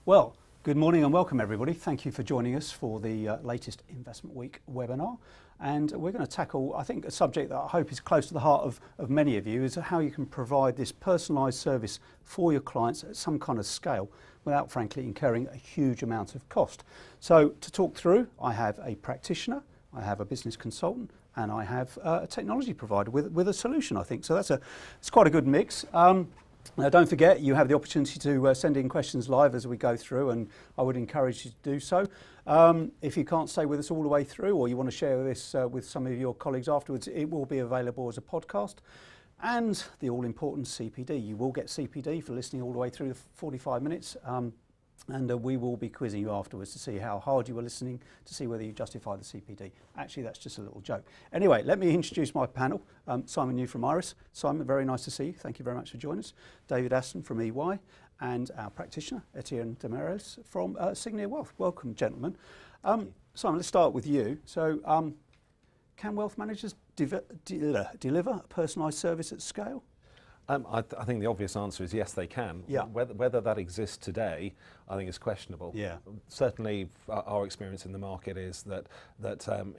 Well, good morning and welcome everybody. Thank you for joining us for the latest Investment Week webinar. And we're going to tackle, I think, a subject that I hope is close to the heart of many of you, is how you can provide this personalised service for your clients at some kind of scale without, frankly, incurring a huge amount of cost. So to talk through, I have a practitioner, I have a business consultant, and I have a technology provider with a solution, I think. So it's quite a good mix. Now, don't forget, you have the opportunity to send in questions live as we go through, and I would encourage you to do so. If you can't stay with us all the way through, or you want to share this with some of your colleagues afterwards, it will be available as a podcast. And the all-important CPD. You will get CPD for listening all the way through the 45 minutes. And we will be quizzing you afterwards to see how hard you were listening, to see whether you justify the CPD. Actually, that's just a little joke. Anyway, let me introduce my panel. Simon New from IRESS. Simon, very nice to see you. Thank you very much for joining us. David Aston from EY, and our practitioner, Etienne Demerels from Signia Wealth. Welcome, gentlemen. Simon, let's start with you. So, can wealth managers deliver a personalised service at scale? I think the obvious answer is yes, they can. Yeah. Whether that exists today, I think is questionable. Yeah. Certainly, our experience in the market is that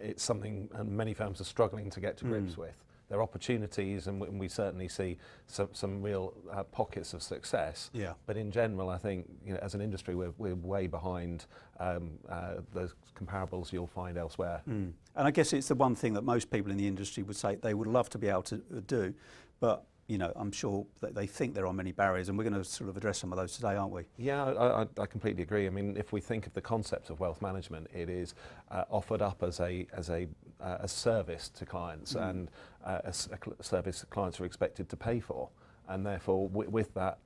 it's something many firms are struggling to get to grips with. There are opportunities, and we certainly see some real pockets of success. Yeah. But in general, I think, as an industry, we're way behind those comparables you'll find elsewhere. And I guess it's the one thing that most people in the industry would say they would love to be able to do, but I'm sure that they think there are many barriers, and we're going to sort of address some of those today, aren't we? Yeah, I completely agree. I mean, if we think of the concept of wealth management, it is offered up as a service to clients, and a service that clients are expected to pay for, and therefore with that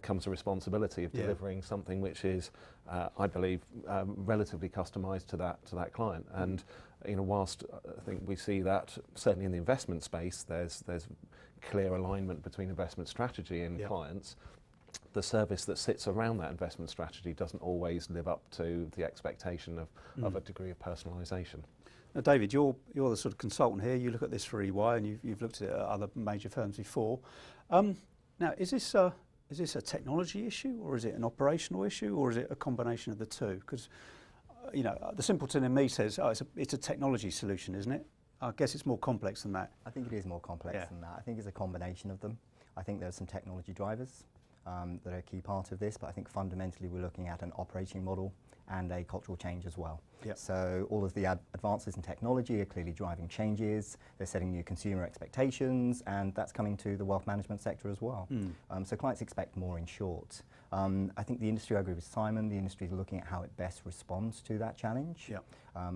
comes a responsibility of delivering something which is, I believe, relatively customised to that client. And whilst I think we see that certainly in the investment space, there's clear alignment between investment strategy and clients. The service that sits around that investment strategy doesn't always live up to the expectation of a degree of personalisation. Now, David, you're the sort of consultant here. You look at this for EY, and you've looked at other major firms before. Now, is this a technology issue, or is it an operational issue, or is it a combination of the two? Because the simpleton in me says, it's a technology solution, isn't it? I guess it's more complex than that. I think it is more complex than that. I think it's a combination of them. I think there are some technology drivers that are a key part of this, but I think fundamentally we're looking at an operating model and a cultural change as well. Yep. So all of the advances in technology are clearly driving changes. They're setting new consumer expectations, and that's coming to the wealth management sector as well. So clients expect more, in short. I think the industry, I agree with Simon, the industry is looking at how it best responds to that challenge. Yep.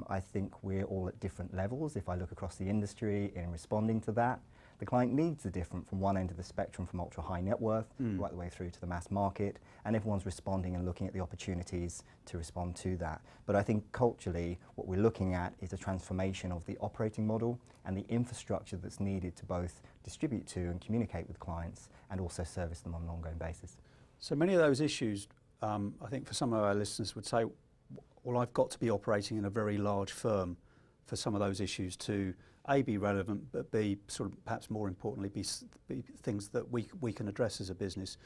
I think we're all at different levels. If I look across the industry in responding to that, the client needs are different from one end of the spectrum, from ultra high net worth right the way through to the mass market, and everyone's responding and looking at the opportunities to respond to that. But I think culturally what we're looking at is a transformation of the operating model and the infrastructure that's needed to both distribute to and communicate with clients, and also service them on an ongoing basis. So many of those issues, I think for some of our listeners would say, well, I've got to be operating in a very large firm for some of those issues to A, be relevant, but B, sort of perhaps more importantly, be things that we can address as a business.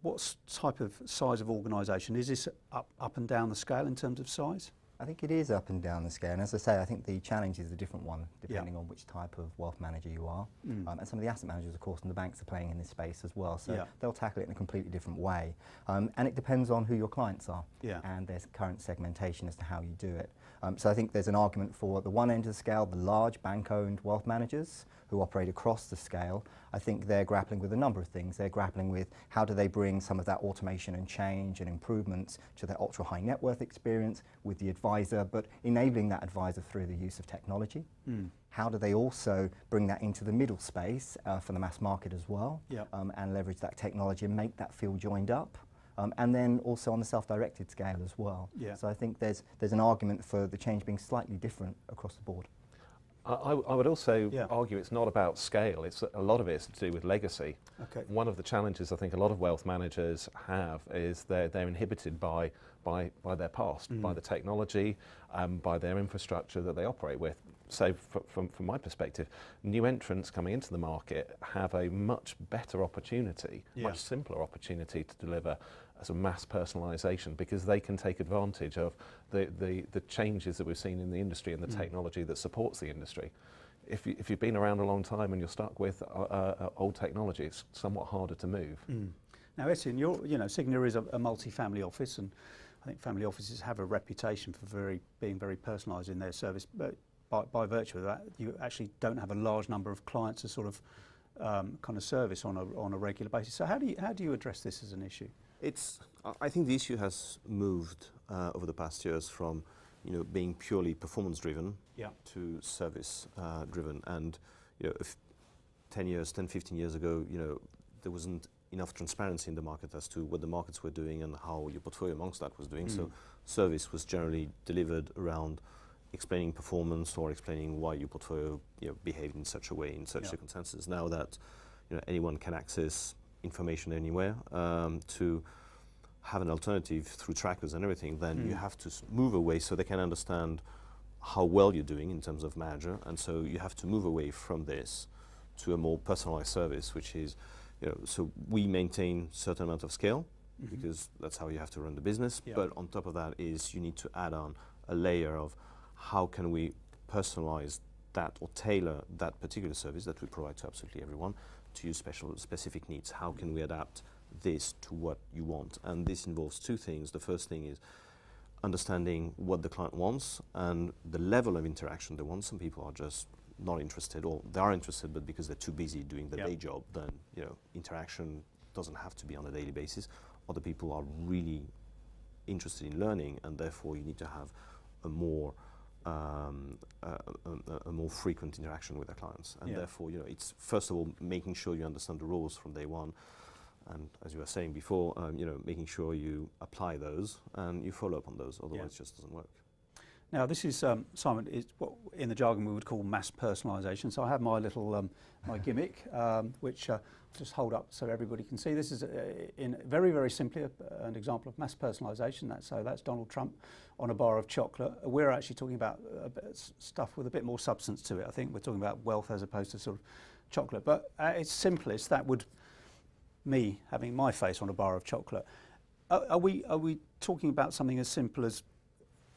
What type of size of organisation? Is this up and down the scale in terms of size? I think it is up and down the scale, and as I say, I think the challenge is a different one depending on which type of wealth manager you are. And some of the asset managers, of course, and the banks are playing in this space as well, so they'll tackle it in a completely different way. And it depends on who your clients are, and there's current segmentation as to how you do it. So I think there's an argument for the one end of the scale, the large bank-owned wealth managers who operate across the scale. I think they're grappling with a number of things. They're grappling with how do they bring some of that automation and change and improvements to their ultra high net worth experience with the advisor, but enabling that advisor through the use of technology. How do they also bring that into the middle space for the mass market as well, and leverage that technology and make that feel joined up? And then also on the self-directed scale as well. So I think there's an argument for the change being slightly different across the board. I would also argue it's not about scale. A lot of it is to do with legacy. Okay. One of the challenges I think a lot of wealth managers have is they're inhibited by their past, by the technology, by their infrastructure that they operate with. So from my perspective, new entrants coming into the market have a much better opportunity, much simpler opportunity to deliver sort of mass personalisation, because they can take advantage of the changes that we've seen in the industry and the technology that supports the industry. If you've been around a long time and you're stuck with old technology, it's somewhat harder to move. Now, Etienne, Signia is a multi-family office, and I think family offices have a reputation for being very personalised in their service, but by virtue of that, you actually don't have a large number of clients to sort of kind of service on a regular basis. So how do you address this as an issue? I think the issue has moved over the past years from being purely performance driven to service driven. And if 10, 15 years ago, there wasn't enough transparency in the market as to what the markets were doing and how your portfolio amongst that was doing. So service was generally delivered around explaining performance or explaining why your portfolio behaved in such a way in such circumstances. Now that anyone can access information anywhere, to have an alternative through trackers and everything, then you have to move away so they can understand how well you're doing in terms of manager, and so you have to move away from this to a more personalized service, which is, so we maintain certain amount of scale because that's how you have to run the business, but on top of that is you need to add on a layer of how can we personalize that or tailor that particular service that we provide to absolutely everyone to your specific needs. How can we adapt this to what you want? And this involves two things. The first thing is understanding what the client wants and the level of interaction they want. Some people are just not interested, or they are interested, but because they're too busy doing the day job, then interaction doesn't have to be on a daily basis. Other people are really interested in learning, and therefore you need to have a more frequent interaction with their clients, and therefore it's first of all making sure you understand the rules from day one, and as you were saying before, making sure you apply those and you follow up on those, otherwise it just doesn't work. Now this is, Simon, is what in the jargon we would call mass personalisation. So I have my little my gimmick, which I'll just hold up so everybody can see. This is in very, very simply an example of mass personalisation. That's Donald Trump on a bar of chocolate. We're actually talking about stuff with a bit more substance to it. I think we're talking about wealth as opposed to sort of chocolate. But at its simplest, that would me having my face on a bar of chocolate. Are we talking about something as simple as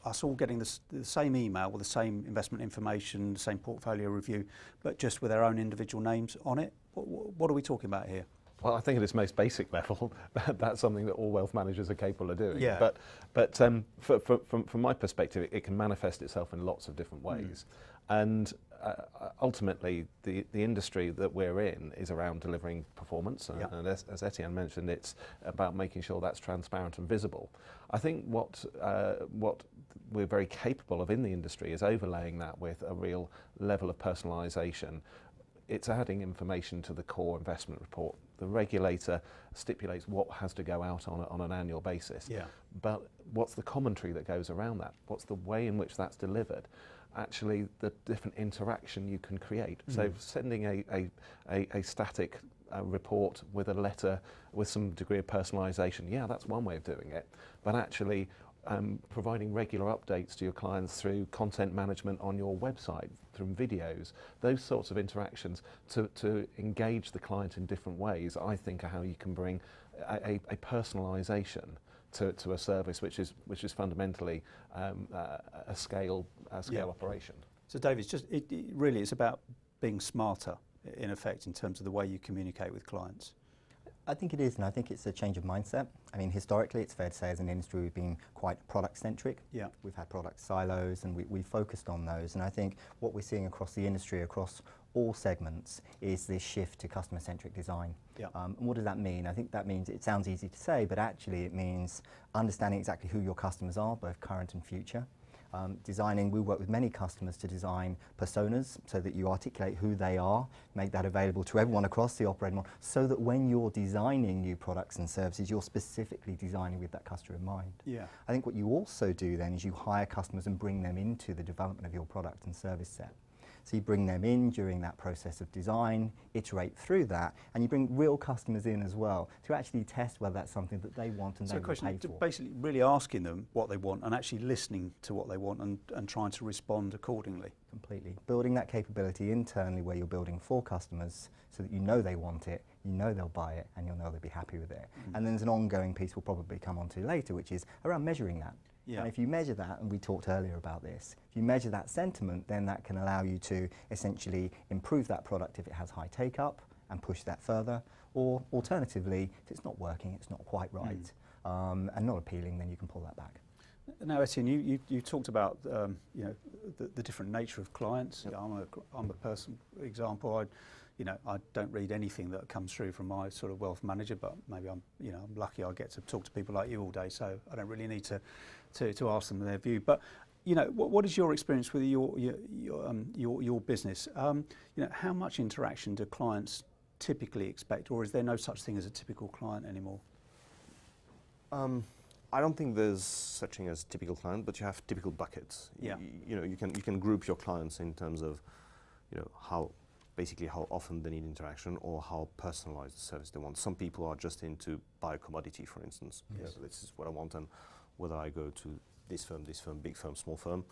us all getting the same email with the same investment information, the same portfolio review, but just with our own individual names on it? What are we talking about here? Well, I think at its most basic level, that's something that all wealth managers are capable of doing. Yeah. But from my perspective, it can manifest itself in lots of different ways. And ultimately, the industry that we're in is around delivering performance. And as Etienne mentioned, it's about making sure that's transparent and visible. I think what we're very capable of in the industry is overlaying that with a real level of personalisation. It's adding information to the core investment report. The regulator stipulates what has to go out on an annual basis. But what's the commentary that goes around that? What's the way in which that's delivered? Actually, the different interaction you can create. So sending a static report with a letter with some degree of personalisation, that's one way of doing it. But actually providing regular updates to your clients through content management on your website, through videos, those sorts of interactions to engage the client in different ways, I think are how you can bring a personalisation to a service which is fundamentally a scale operation. So David, it really is about being smarter in effect in terms of the way you communicate with clients. I think it is, and I think it's a change of mindset. I mean, historically, it's fair to say as an industry we've been quite product-centric. We've had product silos, and we focused on those. And I think what we're seeing across the industry, across all segments, is this shift to customer-centric design. And what does that mean? I think that means, it sounds easy to say, but actually it means understanding exactly who your customers are, both current and future. We work with many customers to design personas so that you articulate who they are, make that available to everyone across the operating model, so that when you're designing new products and services, you're specifically designing with that customer in mind. I think what you also do then is you hire customers and bring them into the development of your product and service set. So you bring them in during that process of design, iterate through that, and you bring real customers in as well to actually test whether that's something that they want and they will pay for. Basically really asking them what they want and actually listening to what they want and trying to respond accordingly. Completely. Building that capability internally where you're building for customers so that you know they want it, you know they'll buy it and you'll know they'll be happy with it. And then there's an ongoing piece we'll probably come on to later, which is around measuring that. And if you measure that, and we talked earlier about this, if you measure that sentiment, then that can allow you to essentially improve that product if it has high take-up and push that further, or alternatively, if it's not working, it's not quite right, and not appealing, then you can pull that back. Now, Etienne, you talked about you know, the different nature of clients. Yep. I'm a personal example. I don't read anything that comes through from my sort of wealth manager, but maybe I'm lucky I get to talk to people like you all day, so I don't really need to ask them their view. But you know, what is your experience with your business? You know, how much interaction do clients typically expect, or is there no such thing as a typical client anymore? I don't think there's such thing as typical client, but you have typical buckets. Yeah. You know, you can group your clients in terms of, you know, how often they need interaction or how personalized the service they want. Some people are just into buy a commodity, for instance. Yes. You know, this is what I want, and whether I go to this firm, big firm, small firm,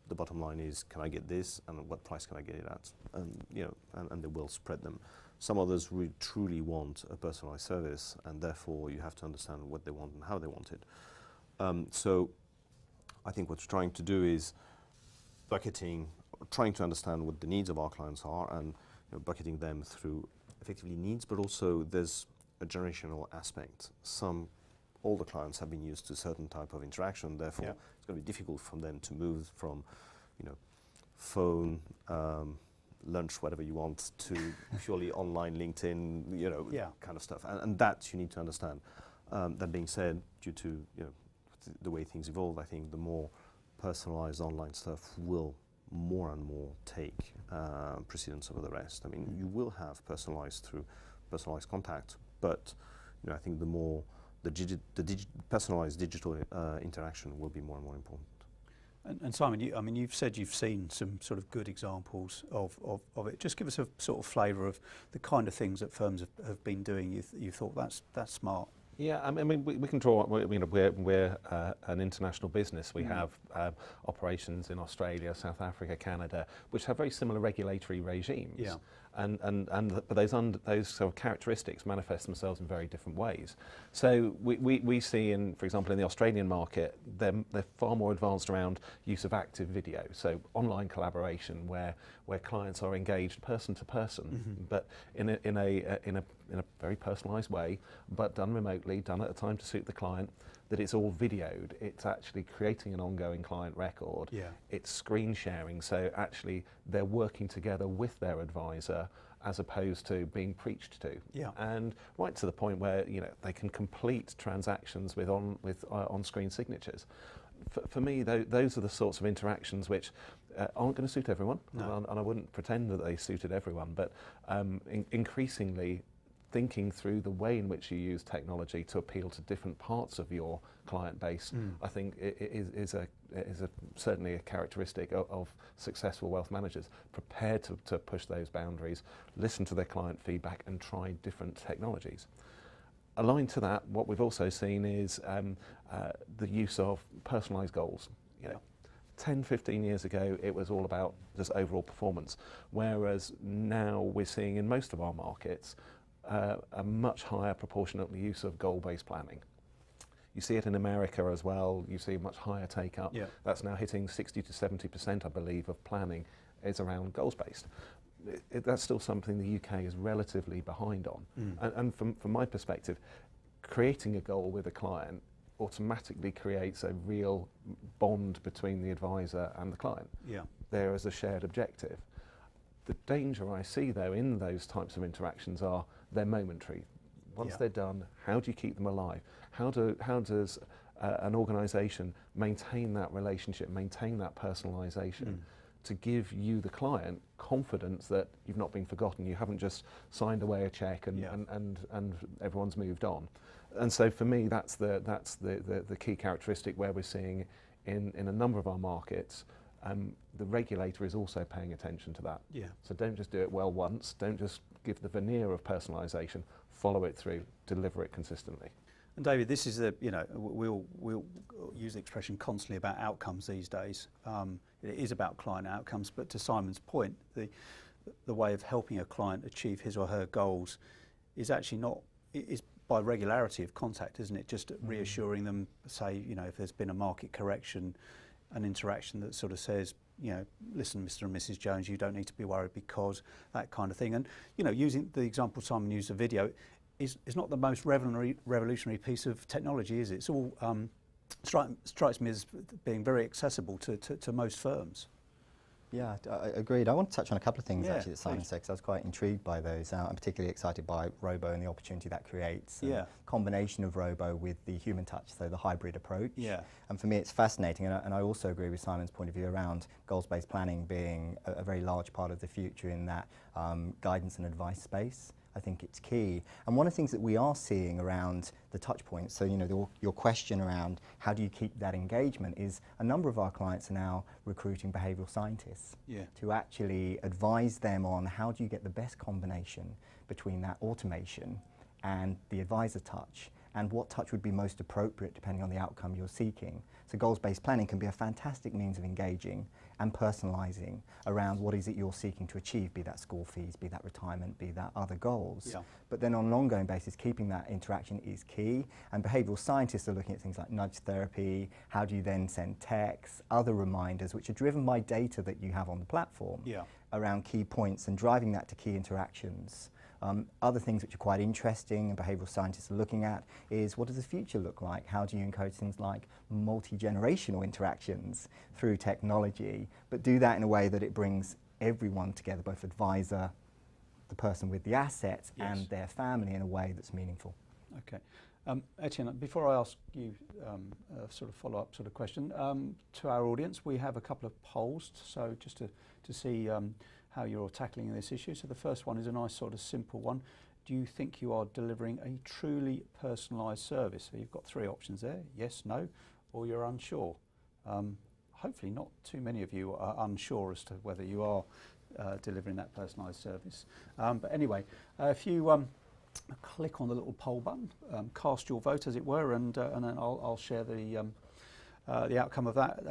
the bottom line is, can I get this, and what price can I get it at? And you know, and they will spread them. Some others really truly want a personalized service, and therefore you have to understand what they want and how they want it. So I think what we're trying to do is bucketing, trying to understand what the needs of our clients are, and bucketing them through effectively needs, but also there's a generational aspect. Some older clients have been used to a certain type of interaction, therefore it's going to be difficult for them to move from, you know, phone, lunch, whatever you want, to purely online LinkedIn, you know, kind of stuff. And that you need to understand. That being said, due to the way things evolve, I think the more personalized online stuff will more and more take precedence over the rest. I mean, you will have personalized through personalized contact, but I think the more personalized digital interaction will be more and more important. And Simon, you've said you've seen some sort of good examples of it. Just give us a sort of flavour of the kind of things that firms have been doing. You thought that's smart. Yeah, I mean, we can draw. We're an international business. We have operations in Australia, South Africa, Canada, which have very similar regulatory regimes. Yeah. But those sort of characteristics manifest themselves in very different ways. So we see, for example, in the Australian market, they're far more advanced around use of active video. So online collaboration, where clients are engaged person to person, but in a very personalised way, but done remotely, done at a time to suit the client. That it's all videoed. It's actually creating an ongoing client record. Yeah. It's screen sharing, so actually they're working together with their advisor as opposed to being preached to. Yeah. And right to the point where they can complete transactions with on-screen signatures. For me, those are the sorts of interactions which aren't going to suit everyone, no. and I wouldn't pretend that they suited everyone, but increasingly thinking through the way in which you use technology to appeal to different parts of your client base, I think is certainly a characteristic of successful wealth managers, prepared to push those boundaries, listen to their client feedback and try different technologies. Aligned to that, what we've also seen is the use of personalised goals. 10, 15 years ago, it was all about just overall performance, whereas now we're seeing in most of our markets a much higher proportionate use of goal-based planning. You see it in America as well. You see much higher take-up. Yeah. That's now hitting 60 to 70%, I believe, of planning is around goals-based. That's still something the UK is relatively behind on. And from my perspective, creating a goal with a client automatically creates a real bond between the advisor and the client. Yeah. There is a shared objective. The danger I see, though, in those types of interactions are they're momentary. Once they're done, how do you keep them alive? How does an organisation maintain that relationship, maintain that personalisation, to give you, the client, confidence that you've not been forgotten, you haven't just signed away a cheque and everyone's moved on. And so for me, that's the key characteristic where we're seeing in a number of our markets. The regulator is also paying attention to that. Yeah. So don't just do it well once, don't just give the veneer of personalisation, follow it through, deliver it consistently. And David, this is we'll use the expression constantly about outcomes these days. It is about client outcomes, but to Simon's point, the way of helping a client achieve his or her goals is actually not, is by regularity of contact, isn't it? Just reassuring them, say, you know, if there's been a market correction, an interaction that sort of says, you know, listen, Mr. and Mrs. Jones, you don't need to be worried because that kind of thing. And, you know, using the example Simon used of video is not the most revolutionary piece of technology, is it? It's all, strikes me as being very accessible to most firms. Yeah, agreed. I want to touch on a couple of things actually that Simon please. said, because I was quite intrigued by those. I'm particularly excited by Robo and the opportunity that creates. Yeah. Combination of Robo with the human touch, so the hybrid approach. Yeah. And for me, it's fascinating. And I also agree with Simon's point of view around goals-based planning being a very large part of the future in that guidance and advice space. I think it's key. And one of the things that we are seeing around the touch points, so you know, your question around how do you keep that engagement, is a number of our clients are now recruiting behavioural scientists to actually advise them on how do you get the best combination between that automation and the advisor touch, and what touch would be most appropriate depending on the outcome you're seeking. So goals-based planning can be a fantastic means of engaging and personalising around what is it you're seeking to achieve, be that school fees, be that retirement, be that other goals. Yeah. But then on an ongoing basis, keeping that interaction is key. And behavioural scientists are looking at things like nudge therapy, how do you then send texts, other reminders, which are driven by data that you have on the platform around key points and driving that to key interactions. Other things which are quite interesting and behavioural scientists are looking at is what does the future look like? How do you encourage things like multi-generational interactions through technology, but do that in a way that it brings everyone together, both advisor, the person with the assets and their family, in a way that's meaningful. Okay. Etienne, before I ask you a sort of follow-up sort of question, to our audience, we have a couple of polls, so just to see how you're tackling this issue. So the first one is a nice sort of simple one. Do you think you are delivering a truly personalised service? So you've got three options there, yes, no, or you're unsure. Hopefully not too many of you are unsure as to whether you are delivering that personalised service. But anyway, if you click on the little poll button, cast your vote as it were, and then I'll share the outcome of that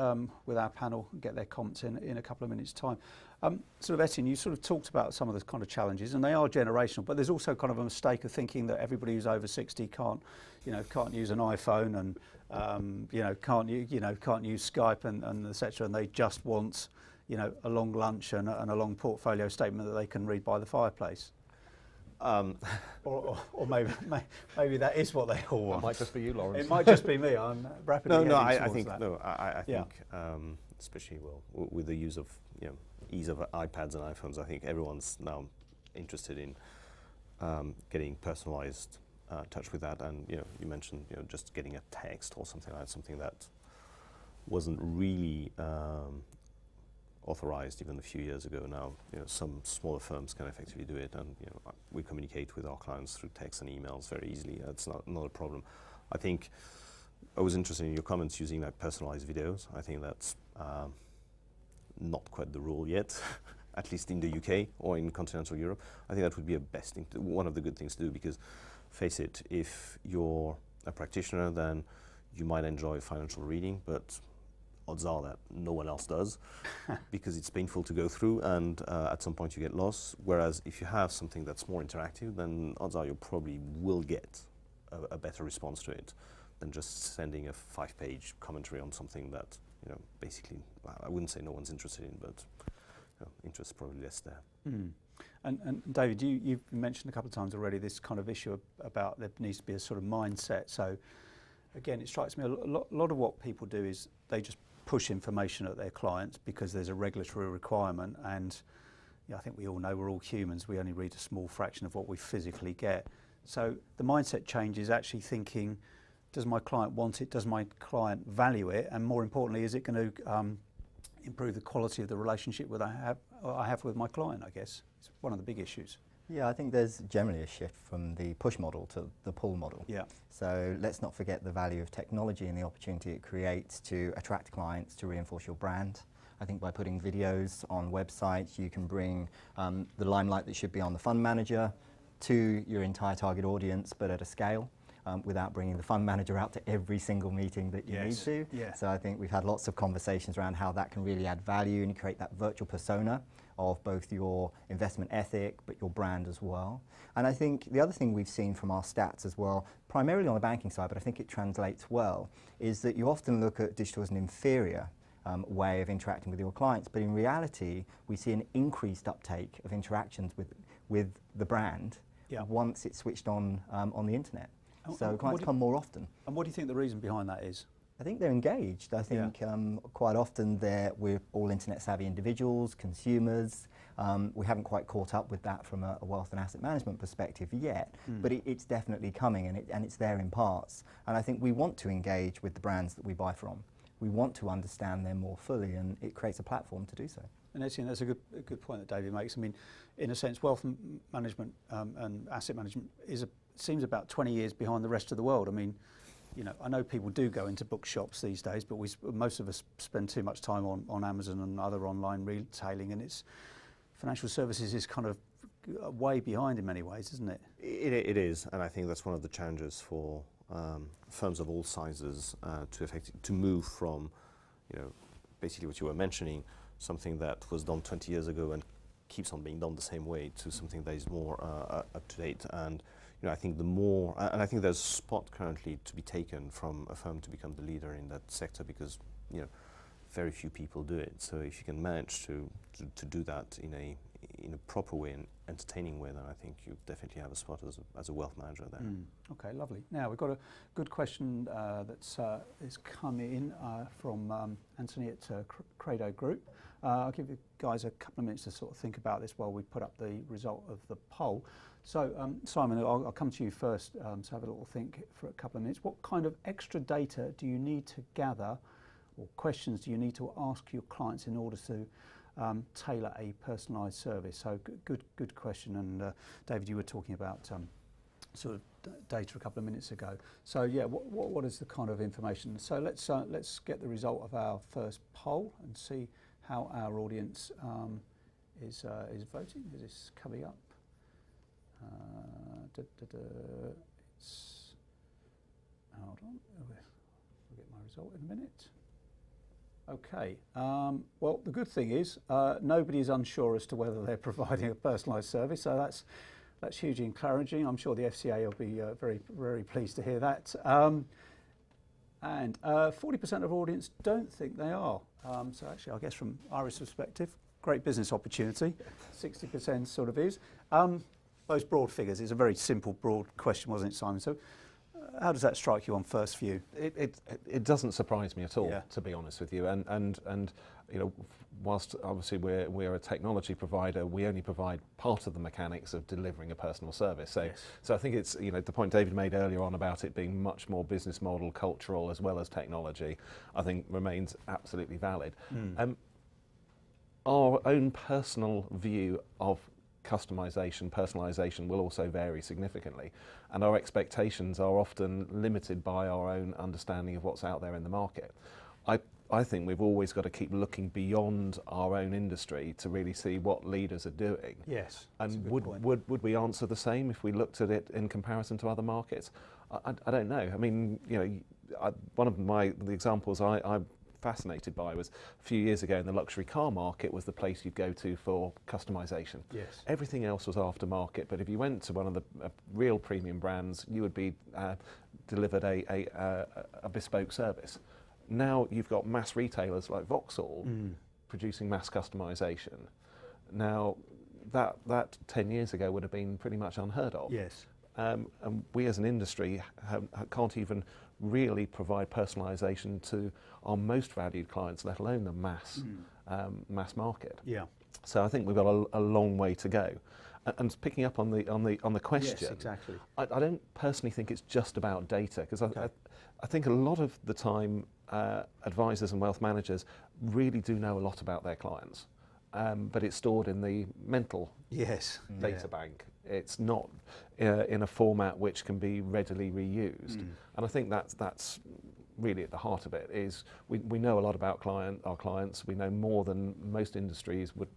with our panel and get their comments in a couple of minutes' time. Sort of Etienne, you sort of talked about some of the kind of challenges, and they are generational, but there's also kind of a mistake of thinking that everybody who's over 60 can't use an iPhone and can't use Skype and etc. And they just want a long lunch and a long portfolio statement that they can read by the fireplace. Or maybe that is what they all want. It might just be you, Lawrence. It might just be me. I'm rapidly heading towards that. I think, especially with the use of ease of iPads and iPhones, I think everyone's now interested in getting personalised touch with that. And you mentioned just getting a text or something like that, something that wasn't really authorized even a few years ago. Now some smaller firms can effectively do it, and we communicate with our clients through text and emails very easily. That's not a problem. I think I was interested in your comments using like personalized videos. I think that's not quite the rule yet, at least in the UK or in continental Europe. I think that would be one of the good things to do, because face it, if you're a practitioner, then you might enjoy financial reading, but odds are that no one else does because it's painful to go through, and at some point you get lost. Whereas if you have something that's more interactive, then odds are you probably will get a better response to it than just sending a 5-page commentary on something that basically, I wouldn't say no one's interested in, but interest is probably less there. And David, you've mentioned a couple of times already this kind of issue about there needs to be a sort of mindset. So again, it strikes me a lot of what people do is they just push information at their clients because there's a regulatory requirement, and I think we all know we're all humans. We only read a small fraction of what we physically get. So the mindset change is actually thinking, does my client want it? Does my client value it? And more importantly, is it going to improve the quality of the relationship that I have with my client, I guess? It's one of the big issues. Yeah, I think there's generally a shift from the push model to the pull model. Yeah. So let's not forget the value of technology and the opportunity it creates to attract clients, to reinforce your brand. I think by putting videos on websites, you can bring the limelight that should be on the fund manager to your entire target audience, but at a scale. Without bringing the fund manager out to every single meeting that you need to. Yeah. So I think we've had lots of conversations around how that can really add value and create that virtual persona of both your investment ethic but your brand as well. And I think the other thing we've seen from our stats as well, primarily on the banking side, but I think it translates well, is that you often look at digital as an inferior way of interacting with your clients, but in reality we see an increased uptake of interactions with the brand once it's switched on the internet. So clients come more often. And what do you think the reason behind that is? I think they're engaged. I think quite often we're all internet savvy individuals, consumers. We haven't quite caught up with that from a wealth and asset management perspective yet, but it's definitely coming, and it's there in parts. And I think we want to engage with the brands that we buy from. We want to understand them more fully, and it creates a platform to do so. And Etienne, that's a good point that David makes. I mean, in a sense, wealth management and asset management seems about 20 years behind the rest of the world. I mean, you know, I know people do go into bookshops these days, but most of us spend too much time on Amazon and other online retailing, and financial services is kind of way behind in many ways, isn't it? It is, and I think that's one of the challenges for firms of all sizes to move from, you know, basically what you were mentioning, something that was done 20 years ago and keeps on being done the same way, to something that is more up to date. And you know, I think I think there's a spot currently to be taken from a firm to become the leader in that sector, because you know, very few people do it. So if you can manage to do that in a proper way and entertaining way, then I think you definitely have a spot as a wealth manager there. Okay, lovely. Now we've got a good question that's come in from Anthony at Credo Group. I'll give you guys a couple of minutes to sort of think about this while we put up the result of the poll. So Simon, I'll come to you first, so have a little think for a couple of minutes. What kind of extra data do you need to gather, or questions do you need to ask your clients in order to tailor a personalised service? So good question. And David, you were talking about sort of data a couple of minutes ago. So yeah, what is the kind of information? So let's get the result of our first poll and see how our audience is voting. Is this coming up? Hold on, we'll get my result in a minute. Okay, well the good thing is nobody is unsure as to whether they're providing a personalised service, so that's hugely encouraging. I'm sure the FCA will be very pleased to hear that. And 40% of audience don't think they are. So actually, I guess from IRESS perspective, great business opportunity. 60% sort of is. Those broad figures, it's a very simple, broad question, wasn't it, Simon? So how does that strike you on first view? It doesn't surprise me at all, to be honest with you. And you know, whilst obviously we're a technology provider, we only provide part of the mechanics of delivering a personal service. So so I think it's, you know, the point David made earlier on about it being much more business model, cultural, as well as technology, I think remains absolutely valid. Our own personal view of customization, personalisation will also vary significantly, and our expectations are often limited by our own understanding of what's out there in the market. I think we've always got to keep looking beyond our own industry to really see what leaders are doing. Yes. And would we answer the same if we looked at it in comparison to other markets? I don't know. I mean, you know, one of the examples I'm fascinated by was a few years ago in the luxury car market was the place you'd go to for customization. Yes. Everything else was aftermarket, but if you went to one of the real premium brands, you would be delivered a bespoke service. Now you've got mass retailers like Vauxhall producing mass customization. Now that 10 years ago would have been pretty much unheard of. Yes. And we as an industry can't even really provide personalisation to our most valued clients, let alone the mass market. Yeah. So I think we've got a long way to go. And picking up on the question, yes, exactly. I don't personally think it's just about data, because I think a lot of the time advisors and wealth managers really do know a lot about their clients, but it's stored in the mental data bank. It's not in a format which can be readily reused. And I think that's really at the heart of it, is we know a lot about our clients. We know more than most industries would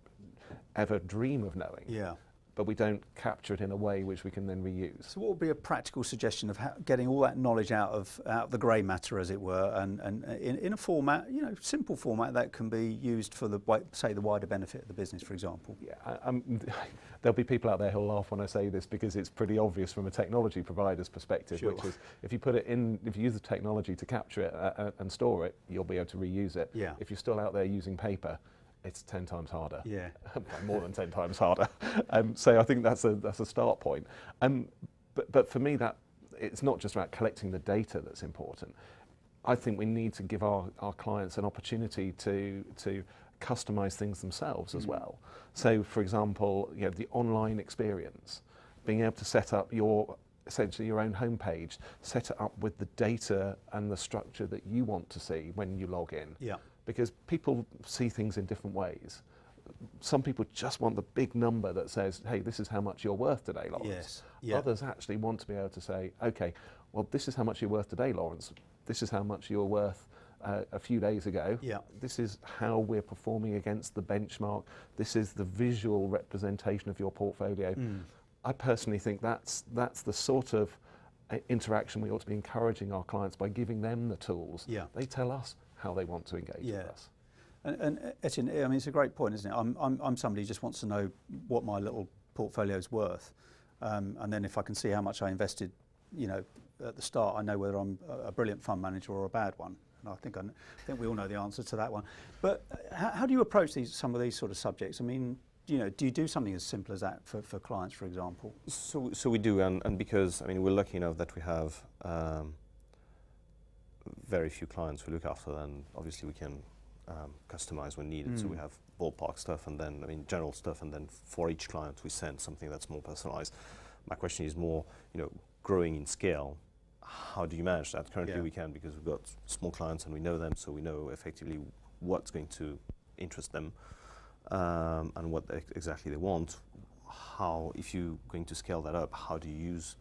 ever dream of knowing. Yeah. but we don't capture it in a way which we can then reuse. So what would be a practical suggestion of getting all that knowledge out of the grey matter, as it were, and in a format, simple format that can be used for the wider benefit of the business, for example? Yeah, there'll be people out there who'll laugh when I say this because it's pretty obvious from a technology provider's perspective, Sure. which is if you put it in, if you use the technology to capture it and store it, you'll be able to reuse it. Yeah. If you're still out there using paper, it's 10 times harder. Yeah. More than 10 times harder. So I think that's a start point. But for me, that it's not just about collecting the data that's important. I think we need to give our clients an opportunity to customize things themselves as well. So, for example, the online experience, being able to set up essentially your own homepage, set it up with the data and the structure that you want to see when you log in. Yeah. Because people see things in different ways. Some people just want the big number that says, hey, this is how much you're worth today, Lawrence. Yes. Yeah. Others actually want to be able to say, okay, well, this is how much you're worth today, Lawrence. This is how much you were worth a few days ago. Yeah. This is how we're performing against the benchmark. This is the visual representation of your portfolio. I personally think that's the sort of interaction we ought to be encouraging our clients by giving them the tools. Yeah. They tell us how they want to engage with us. And Etienne, I mean, it's a great point, isn't it? I'm somebody who just wants to know what my little portfolio is worth, and then if I can see how much I invested, at the start, I know whether I'm a brilliant fund manager or a bad one. And I think we all know the answer to that one. But how do you approach some of these sort of subjects? I mean, do you do something as simple as that for clients, for example? So we do, and because we're lucky enough that we have very few clients we look after, and obviously we can customize when needed. So we have ballpark stuff, and then general stuff, and then for each client we send something that's more personalized. My question is more, growing in scale. How do you manage that? Currently we can, because we've got small clients and we know them, so we know effectively what's going to interest them and what exactly they want. How, if you're going to scale that up, how do you use,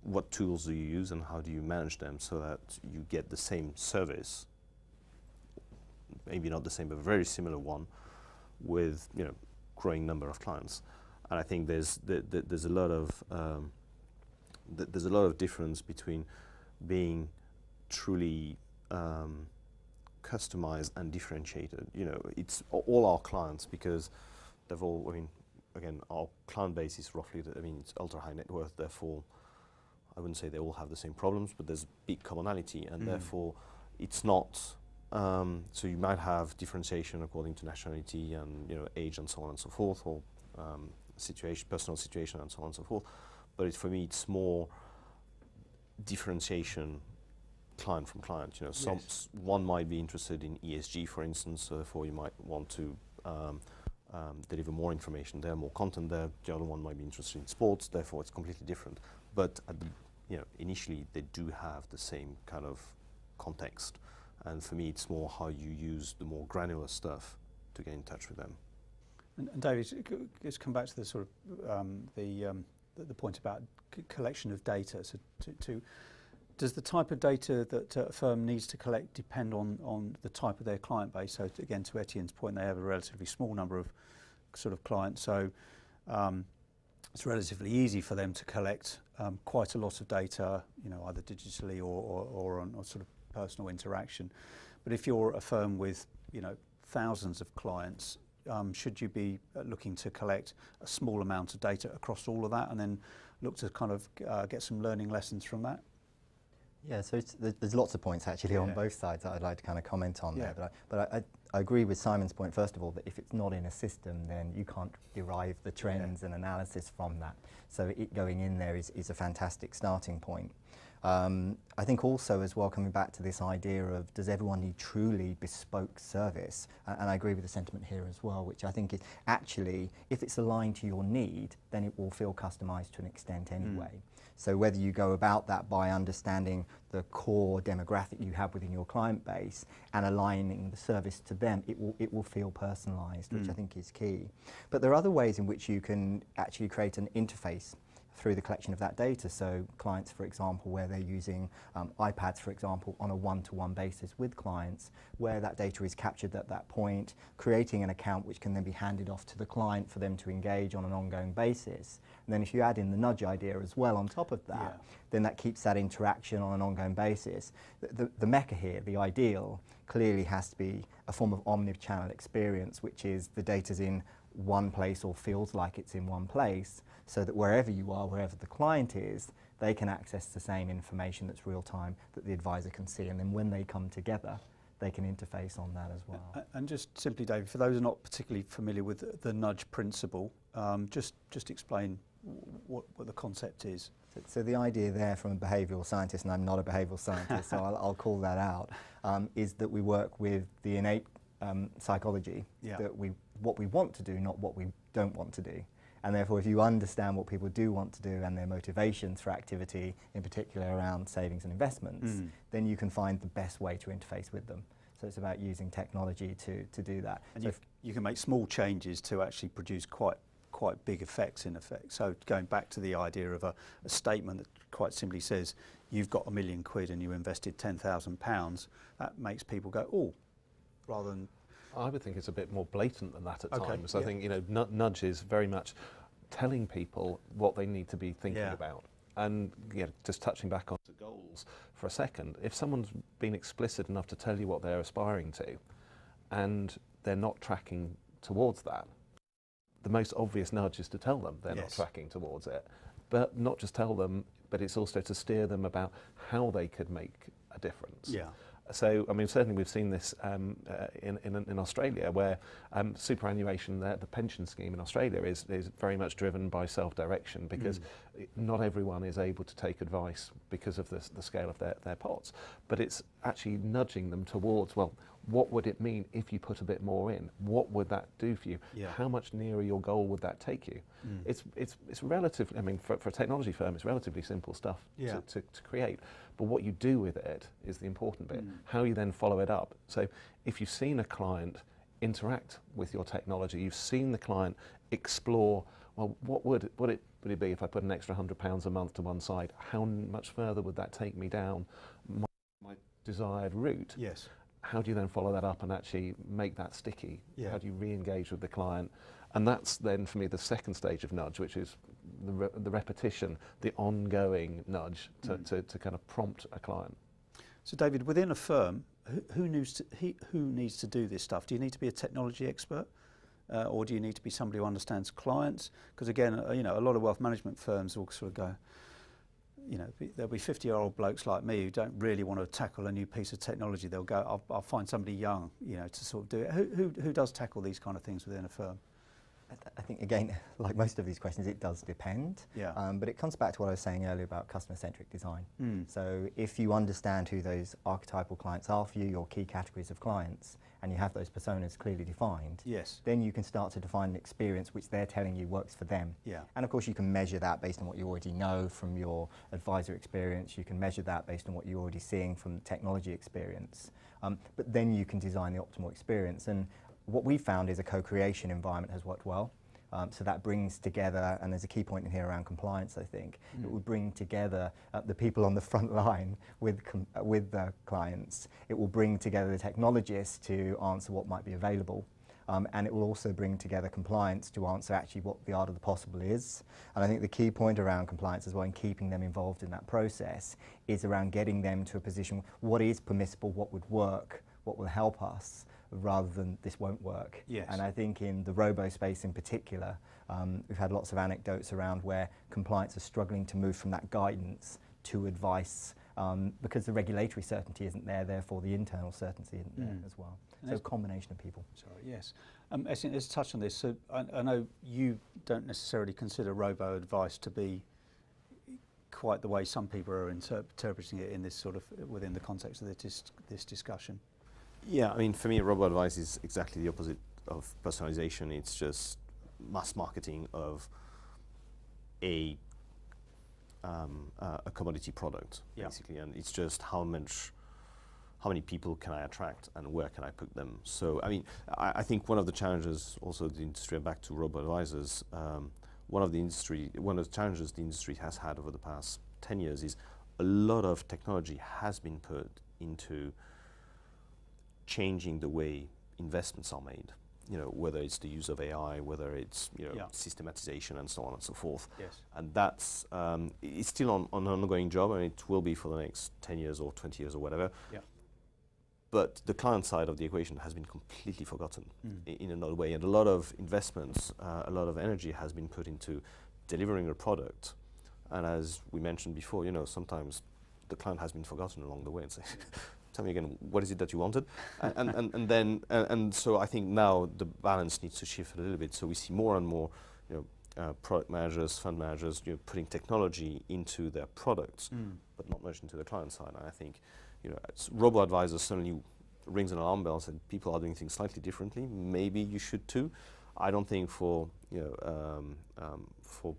what tools do you use and how do you manage them so that you get the same service, maybe not the same, but a very similar one with, growing number of clients. And I think there's a lot of difference between being truly customized and differentiated. It's all our clients, because they've all, again, our client base is roughly, it's ultra high net worth, therefore I wouldn't say they all have the same problems, but there's big commonality, and therefore it's not, so you might have differentiation according to nationality and age and so on and so forth, or personal situation and so on and so forth. But for me, it's more differentiation client from client. One might be interested in ESG, for instance, so therefore you might want to deliver more information there, more content there. The other one might be interested in sports, therefore it's completely different. But initially they do have the same kind of context. And for me, it's more how you use the more granular stuff to get in touch with them. And David, let's come back to the sort of the point about collection of data. So, does the type of data that a firm needs to collect depend on the type of their client base? So, again, to Etienne's point, they have a relatively small number of sort of clients. So, it's relatively easy for them to collect quite a lot of data, either digitally or on sort of personal interaction. But if you're a firm with, thousands of clients, should you be looking to collect a small amount of data across all of that and then look to kind of get some learning lessons from that? Yeah, so there's lots of points actually on both sides that I'd like to kind of comment on there. But I agree with Simon's point, first of all, that if it's not in a system, then you can't derive the trends and analysis from that. So it going in there is a fantastic starting point. I think also as well, coming back to this idea of does everyone need truly bespoke service, and I agree with the sentiment here as well, which I think is actually, if it's aligned to your need, then it will feel customized to an extent anyway. So whether you go about that by understanding the core demographic you have within your client base and aligning the service to them, it will feel personalized, which I think is key. But there are other ways in which you can actually create an interface through the collection of that data. So clients, for example, where they're using iPads, for example, on a one-to-one basis with clients, where that data is captured at that point, creating an account which can then be handed off to the client for them to engage on an ongoing basis. And then if you add in the nudge idea as well on top of that, then that keeps that interaction on an ongoing basis. The mecca here, the ideal, clearly has to be a form of omni-channel experience, which is the data's in one place or feels like it's in one place, so that wherever you are, wherever the client is, they can access the same information that's real time that the advisor can see, and then when they come together, they can interface on that as well. And just simply, David, for those who are not particularly familiar with the nudge principle, just explain what the concept is. So the idea there from a behavioural scientist, and I'm not a behavioural scientist, so I'll call that out, is that we work with the innate psychology, that what we want to do, not what we don't want to do. And therefore, if you understand what people do want to do and their motivations for activity, in particular around savings and investments, then you can find the best way to interface with them. So it's about using technology to do that. And so you can make small changes to actually produce quite big effects in effect. So going back to the idea of a statement that quite simply says, you've got £1 million and you invested £10,000, that makes people go, oh, rather than... I would think it's a bit more blatant than that at times. I think, you know, nudge is very much telling people what they need to be thinking about. And just touching back on the goals for a second, if someone's been explicit enough to tell you what they're aspiring to, and they're not tracking towards that, the most obvious nudge is to tell them they're not tracking towards it. But not just tell them, but it's also to steer them about how they could make a difference. Yeah. So, I mean, certainly we've seen this in Australia, where superannuation, the pension scheme in Australia is very much driven by self-direction, because not everyone is able to take advice because of the scale of their pots. But it's actually nudging them towards, well, what would it mean if you put a bit more in? What would that do for you? Yeah. How much nearer your goal would that take you? It's relatively, I mean, for a technology firm, it's relatively simple stuff to create. But what you do with it is the important bit. How you then follow it up. So if you've seen a client interact with your technology, you've seen the client explore, well, what would it be if I put an extra £100 a month to one side? How much further would that take me down my desired route? Yes. How do you then follow that up and actually make that sticky? Yeah. How do you re-engage with the client? And that's then, for me, the second stage of nudge, which is the repetition, the ongoing nudge to kind of prompt a client. So, David, within a firm, who needs to do this stuff? Do you need to be a technology expert, or do you need to be somebody who understands clients? Because again, you know, a lot of wealth management firms will sort of go, you know, there'll be 50-year-old blokes like me who don't really want to tackle a new piece of technology. They'll go, I'll find somebody young, you know, to sort of do it. Who does tackle these kind of things within a firm? I think, again, like most of these questions, it does depend. Yeah. But it comes back to what I was saying earlier about customer-centric design. So if you understand who those archetypal clients are for you, your key categories of clients, and you have those personas clearly defined, then you can start to define an experience which they're telling you works for them. Yeah. And of course, you can measure that based on what you already know from your advisor experience. You can measure that based on what you're already seeing from technology experience. But then you can design the optimal experience. And what we found is a co-creation environment has worked well. So that brings together, and there's a key point in here around compliance, I think. It will bring together the people on the front line with the clients. It will bring together the technologists to answer what might be available. And it will also bring together compliance to answer actually what the art of the possible is. And I think the key point around compliance as well, and keeping them involved in that process, is around getting them to a position, what is permissible, what would work, what will help us, rather than this won't work. Yes. And I think in the robo space in particular, we've had lots of anecdotes around where compliance is struggling to move from that guidance to advice, because the regulatory certainty isn't there, therefore the internal certainty isn't there as well. So a combination of people. Sorry, yes. Essien, let's touch on this. So I know you don't necessarily consider robo advice to be quite the way some people are interpreting it in this sort of, within the context of this discussion. Yeah, I mean, for me, robo-advice is exactly the opposite of personalization. It's just mass marketing of a commodity product, basically, and it's just how many people can I attract and where can I put them. So, I mean, I think one of the challenges also of the industry, back to robo-advisors, one of the challenges the industry has had over the past 10 years is a lot of technology has been put into changing the way investments are made. You know, whether it's the use of AI, whether it's systematization and so on and so forth. Yes. And that's it's still on an ongoing job, and it will be for the next 10 years or 20 years or whatever. Yeah. But the client side of the equation has been completely forgotten in another way, and a lot of investments, a lot of energy has been put into delivering a product. And as we mentioned before, you know, sometimes the client has been forgotten along the way and say, tell me again, what is it that you wanted? and so I think now the balance needs to shift a little bit. So we see more and more, you know, product managers, fund managers, you know, putting technology into their products, but not much into the client side. And I think, you know, robo-advisors suddenly rings an alarm bell and said people are doing things slightly differently. Maybe you should too. I don't think for, you know, for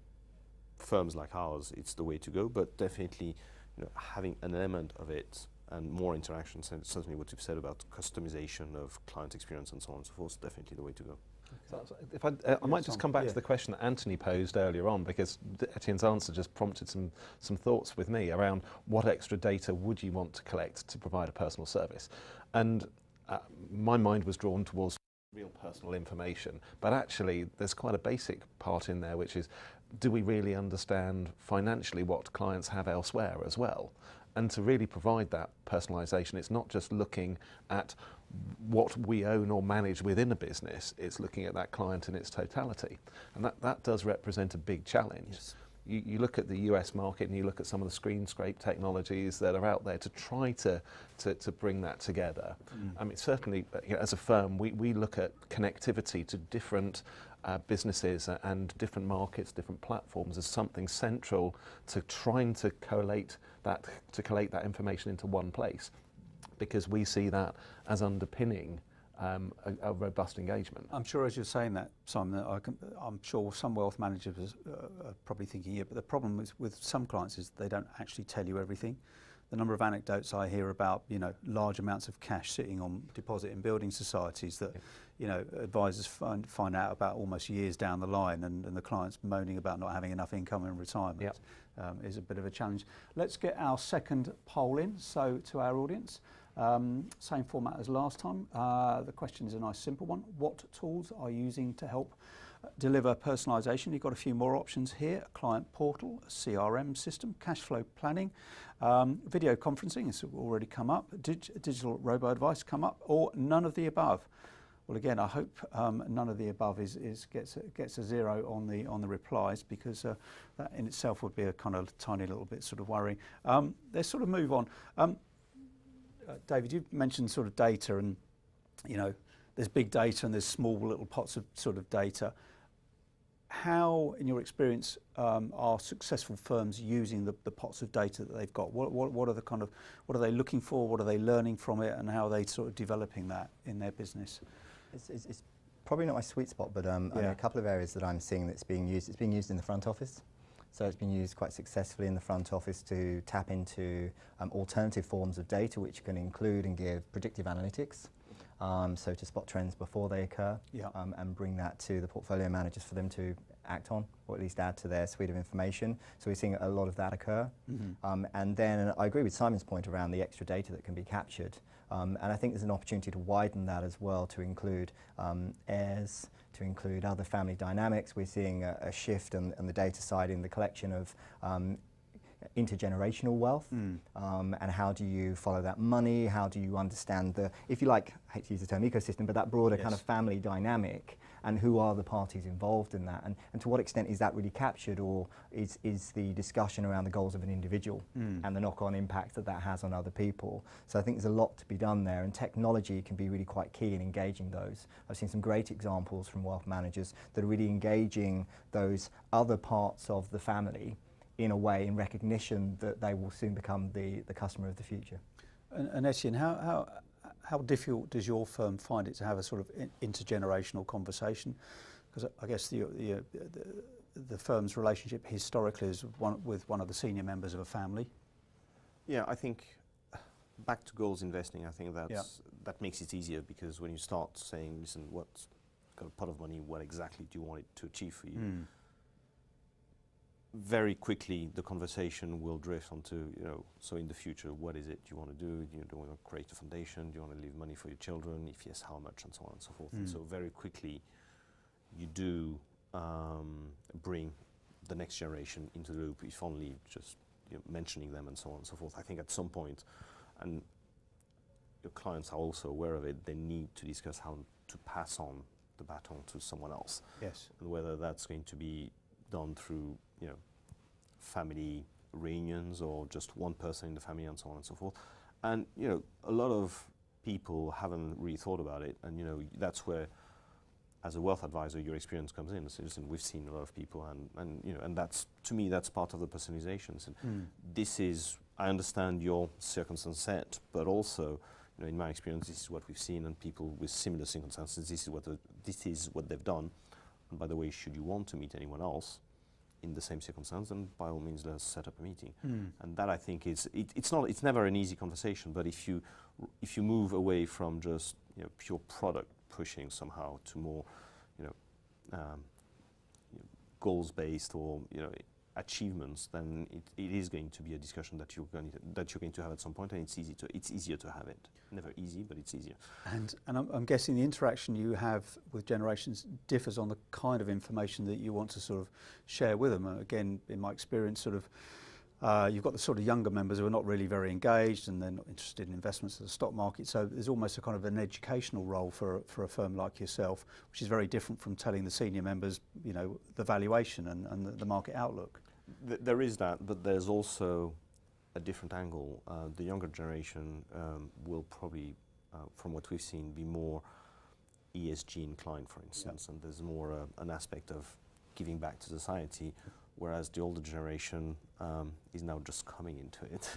firms like ours, it's the way to go, but definitely, you know, having an element of it and more interaction, certainly what you've said about customization of client experience and so on and so forth, is definitely the way to go. So if I might just come back to the question that Anthony posed earlier on, because Etienne's answer just prompted some thoughts with me around what extra data would you want to collect to provide a personal service. And my mind was drawn towards real personal information, but actually there's quite a basic part in there, which is, do we really understand financially what clients have elsewhere as well? And to really provide that personalisation, it's not just looking at what we own or manage within a business, it's looking at that client in its totality. And that does represent a big challenge. Yes. You look at the US market and you look at some of the screen scrape technologies that are out there to try to bring that together. I mean, certainly, you know, as a firm, we look at connectivity to different businesses and different markets, different platforms as something central to trying to collate that information into one place, because we see that as underpinning a robust engagement. I'm sure as you're saying that, Simon, I'm sure some wealth managers are probably thinking, yeah, but the problem with some clients is they don't actually tell you everything. The number of anecdotes I hear about, you know, large amounts of cash sitting on deposit in building societies that, you know, advisors find out about almost years down the line, and the clients moaning about not having enough income in retirement is a bit of a challenge. Let's get our second poll in. So to our audience, same format as last time. The question is a nice simple one. What tools are you using to help deliver personalisation? You've got a few more options here: a client portal, a CRM system, cash flow planning, video conferencing, it's already come up, digital robo-advice come up, or none of the above. Well, again, I hope none of the above gets a 0 on the replies, because that in itself would be a kind of tiny little bit sort of worrying. Let's sort of move on. David, you mentioned sort of data, and you know, there's big data and there's small little pots of sort of data. How, in your experience, are successful firms using the pots of data that they've got? What are the kind of, what are they looking for? What are they learning from it, and how are they sort of developing that in their business? It's probably not my sweet spot, but I mean, a couple of areas that I'm seeing that's being used. It's being used in the front office. So it's been used quite successfully in the front office to tap into alternative forms of data, which can include and give predictive analytics. So to spot trends before they occur, and bring that to the portfolio managers for them to act on, or at least add to their suite of information. So we're seeing a lot of that occur. And then I agree with Simon's point around the extra data that can be captured. And I think there's an opportunity to widen that as well, to include heirs, to include other family dynamics. We're seeing a shift on the data side in the collection of intergenerational wealth, and how do you follow that money? How do you understand the, if you like, I hate to use the term ecosystem, but that broader kind of family dynamic, and who are the parties involved in that, and to what extent is that really captured, or is the discussion around the goals of an individual and the knock-on impact that that has on other people. So I think there's a lot to be done there, and technology can be really quite key in engaging those. I've seen some great examples from wealth managers that are really engaging those other parts of the family in a way, in recognition that they will soon become the customer of the future. And Etienne, how difficult does your firm find it to have a sort of intergenerational conversation? Because I guess the firm's relationship historically is with one of the senior members of a family. Yeah, I think back to goals investing, I think that makes it easier, because when you start saying, listen, what's got a pot of money, what exactly do you want it to achieve for you? very quickly the conversation will drift onto, so in the future, what is it you want to do? Do you want to create a foundation? Do you want to leave money for your children? If yes, how much? And so on and so forth. And so very quickly you do bring the next generation into the loop, if only just mentioning them and so on and so forth. I think at some point, and your clients are also aware of it, they need to discuss how to pass on the baton to someone else. Yes. And whether that's going to be done through, family reunions or just one person in the family and so on and so forth. And, a lot of people haven't really thought about it. And, that's where, as a wealth advisor, your experience comes in. So, listen, we've seen a lot of people and that's, to me, that's part of the personalizations. And this is, I understand your circumstance set, but also, in my experience, this is what we've seen, and people with similar circumstances, this is what they've done. And by the way, should you want to meet anyone else in the same circumstance, then by all means, let's set up a meeting. And that, I think, is it's never an easy conversation. But if you move away from just pure product pushing somehow to more goals based or achievements, then it is going to be a discussion that you're going to have at some point, and it's easier to have it. Never easy, but it's easier. And I'm guessing the interaction you have with generations differs on the kind of information that you want to sort of share with them. Again, in my experience, sort of you've got the sort of younger members who are not really very engaged and they're not interested in investments in the stock market. So there's almost a kind of an educational role for a firm like yourself, which is very different from telling the senior members, the valuation and the market outlook. There is that, but there's also a different angle. The younger generation will probably, from what we've seen, be more ESG inclined, for instance, and there's more an aspect of giving back to society, whereas the older generation is now just coming into it.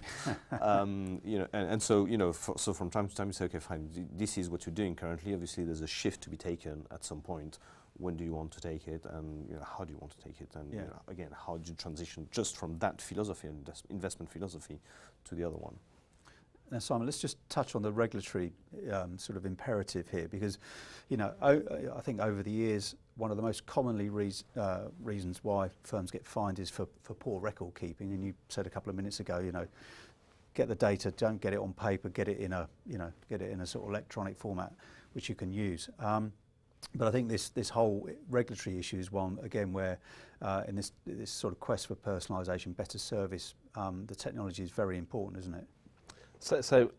So from time to time you say, okay, fine, this is what you're doing currently. Obviously, there's a shift to be taken at some point. When do you want to take it, and how do you want to take it, and again, how do you transition just from that philosophy and investment philosophy to the other one? Now, Simon, let's just touch on the regulatory sort of imperative here, because I think over the years one of the most commonly reasons why firms get fined is for poor record keeping. And you said a couple of minutes ago, get the data, don't get it on paper, get it in a sort of electronic format which you can use. But I think this whole regulatory issue is one, again, where in this sort of quest for personalisation, better service, the technology is very important, isn't it? So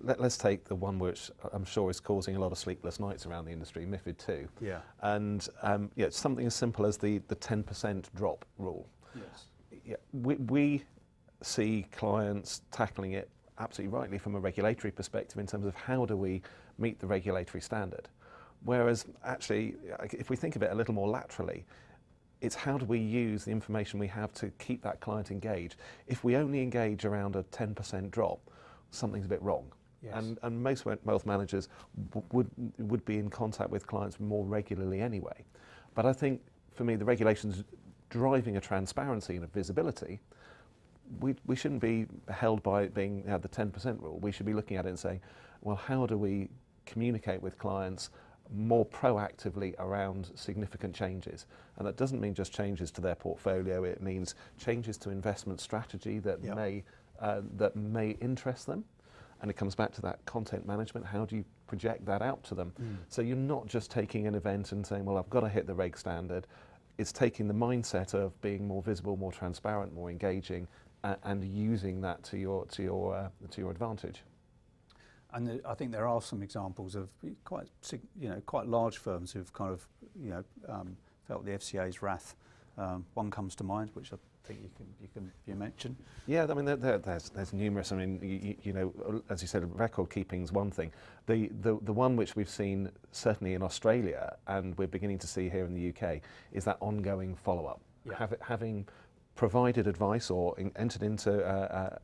let's take the one which I'm sure is causing a lot of sleepless nights around the industry, MiFID II. Yeah. And something as simple as the 10% drop rule. Yes. Yeah, we see clients tackling it absolutely rightly from a regulatory perspective in terms of how do we meet the regulatory standard. Whereas actually, if we think of it a little more laterally, it's how do we use the information we have to keep that client engaged. If we only engage around a 10% drop, something's a bit wrong. Yes. And most wealth managers would be in contact with clients more regularly anyway. But I think, for me, the regulations driving a transparency and a visibility, we shouldn't be held by it being the 10% rule. We should be looking at it and saying, well, how do we communicate with clients more proactively around significant changes? And that doesn't mean just changes to their portfolio. It means changes to investment strategy that may interest them. And it comes back to that content management. How do you project that out to them? So you're not just taking an event and saying, well, I've got to hit the reg standard. It's taking the mindset of being more visible, more transparent, more engaging, and using that to your advantage. And I think there are some examples of quite large firms who've kind of felt the FCA's wrath. One comes to mind, which I think you mention. Yeah, I mean there's numerous. I mean as you said, record keeping is one thing. The one which we've seen certainly in Australia and we're beginning to see here in the UK is that ongoing follow-up. Yeah. Having provided advice or entered into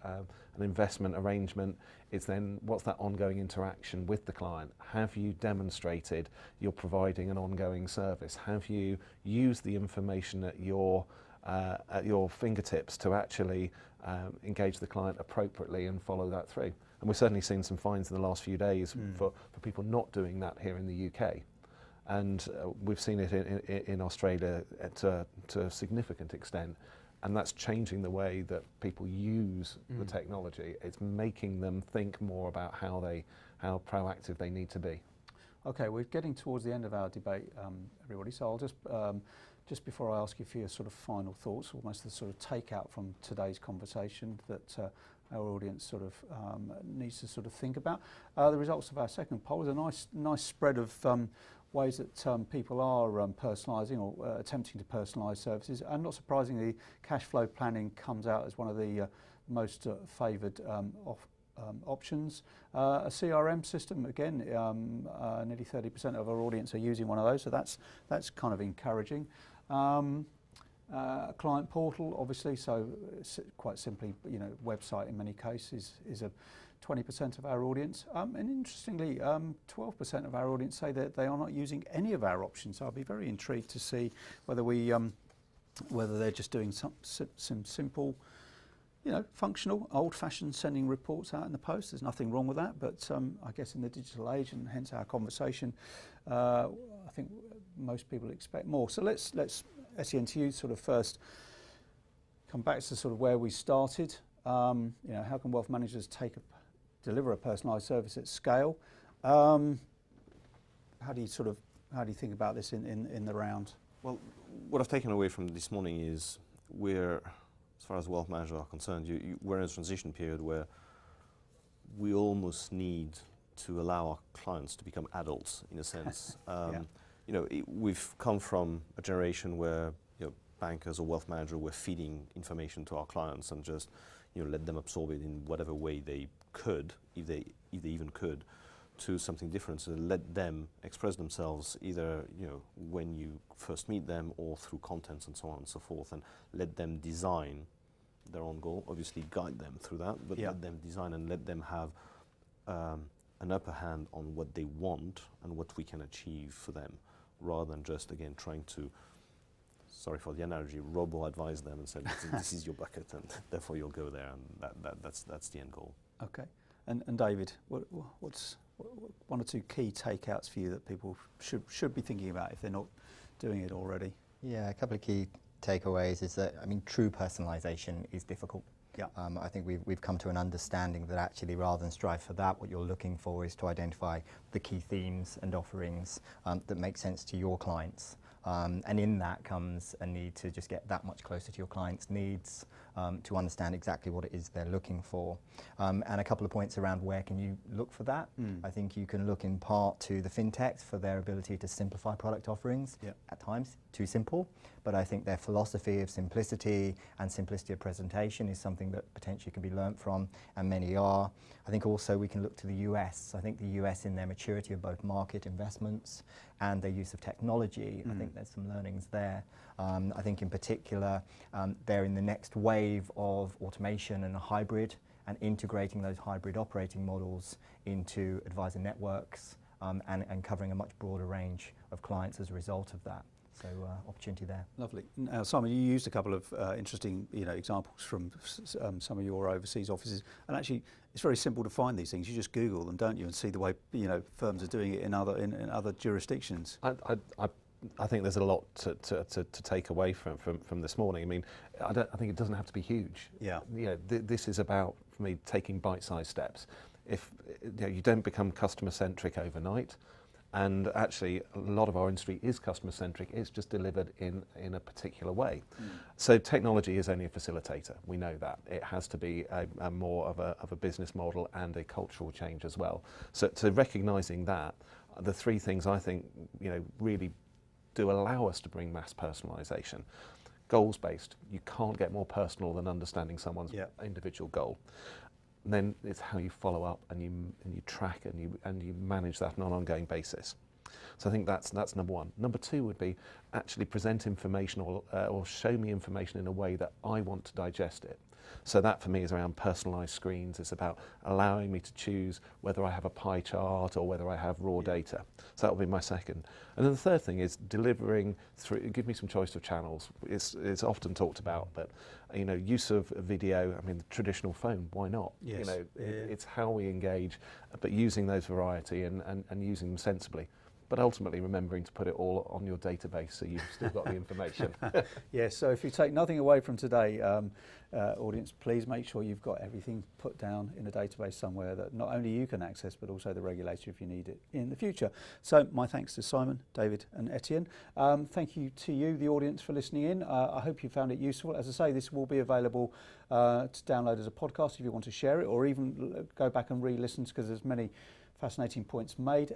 an investment arrangement, it's then what's that ongoing interaction with the client? Have you demonstrated you're providing an ongoing service? Have you used the information at your fingertips to actually engage the client appropriately and follow that through? And we've certainly seen some fines in the last few days for people not doing that here in the UK. And we've seen it in Australia to a significant extent. and that's changing the way that people use the technology. It's making them think more about how proactive they need to be. Okay, we're getting towards the end of our debate, everybody, so I'll just before I ask you for your sort of final thoughts, almost the sort of takeout from today's conversation that our audience sort of needs to sort of think about. The results of our second poll is a nice spread of ways that people are personalising or attempting to personalise services, and not surprisingly, cash flow planning comes out as one of the most favoured options. A CRM system, again, nearly 30% of our audience are using one of those, so that's kind of encouraging. A client portal, obviously, so quite simply, website in many cases is a 20% of our audience, and interestingly, 12% of our audience say that they are not using any of our options. So I'll be very intrigued to see whether whether they're just doing some simple, functional, old-fashioned sending reports out in the post. There's nothing wrong with that, but I guess in the digital age, and hence our conversation, I think most people expect more. So let's Etienne, to you sort of first come back to sort of where we started. How can wealth managers deliver a personalised service at scale? How do you think about this in the round? Well, what I've taken away from this morning is as far as wealth managers are concerned, we're in a transition period where we almost need to allow our clients to become adults, in a sense. We've come from a generation where bankers or wealth managers were feeding information to our clients and just let them absorb it in whatever way they could, if they even could, to something different. So let them express themselves either when you first meet them or through contents and so on and so forth, and let them design their own goal. Obviously guide them through that, but let them design and let them have an upper hand on what they want and what we can achieve for them, rather than just, again, trying to, sorry for the analogy, robo-advise them and say, this is your bucket and therefore you'll go there, and that's the end goal. Okay. And David, what's one or two key takeouts for you that people should be thinking about if they're not doing it already? Yeah, a couple of key takeaways is that, true personalisation is difficult. Yeah. I think we've come to an understanding that actually, rather than strive for that, what you're looking for is to identify the key themes and offerings that make sense to your clients. And in that comes a need to just get that much closer to your clients' needs, to understand exactly what it is they're looking for. And a couple of points around where can you look for that. I think you can look in part to the fintechs for their ability to simplify product offerings, at times too simple, but I think their philosophy of simplicity and simplicity of presentation is something that potentially can be learnt from, and many are. I think also we can look to the US. I think the US, in their maturity of both market investments and their use of technology, I think there's some learnings there. I think in particular, they're in the next wave of automation and a hybrid, and integrating those hybrid operating models into advisor networks, and covering a much broader range of clients as a result of that. So opportunity there. Lovely. Now, Simon, you used a couple of interesting, examples from some of your overseas offices, and actually, it's very simple to find these things. You just Google them, don't you, and see the way firms are doing it in other jurisdictions. I think there's a lot to take away from this morning. I think it doesn't have to be huge. Yeah. This is about, for me, taking bite-sized steps. If you don't become customer-centric overnight. And actually, a lot of our industry is customer-centric. It's just delivered in a particular way. So technology is only a facilitator. We know that. It has to be a more of a business model and a cultural change as well. So recognising that, the three things I think really do allow us to bring mass personalisation. Goals-based. You can't get more personal than understanding someone's individual goal. And then it's how you follow up and you track and you manage that on an ongoing basis. So I think that's number one. Number two would be actually present information or show me information in a way that I want to digest it. So that for me is around personalised screens. It's about allowing me to choose whether I have a pie chart or whether I have raw data. So that will be my second. And then the third thing is delivering through, give me some choice of channels. It's often talked about, but use of video, the traditional phone, why not? Yes. It's how we engage, but using those variety and using them sensibly. but ultimately remembering to put it all on your database so you've still got the information. Yes, so if you take nothing away from today, audience, please make sure you've got everything put down in a database somewhere that not only you can access, but also the regulator if you need it in the future. So my thanks to Simon, David and Etienne. Thank you to you, the audience, for listening in. I hope you found it useful. As I say, this will be available to download as a podcast if you want to share it, or even go back and re-listen, because there's many fascinating points made,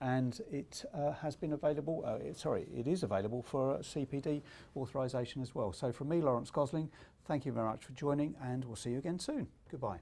and it has been available, it is available for CPD authorisation as well. So from me, Lawrence Gosling, thank you very much for joining, and we'll see you again soon. Goodbye.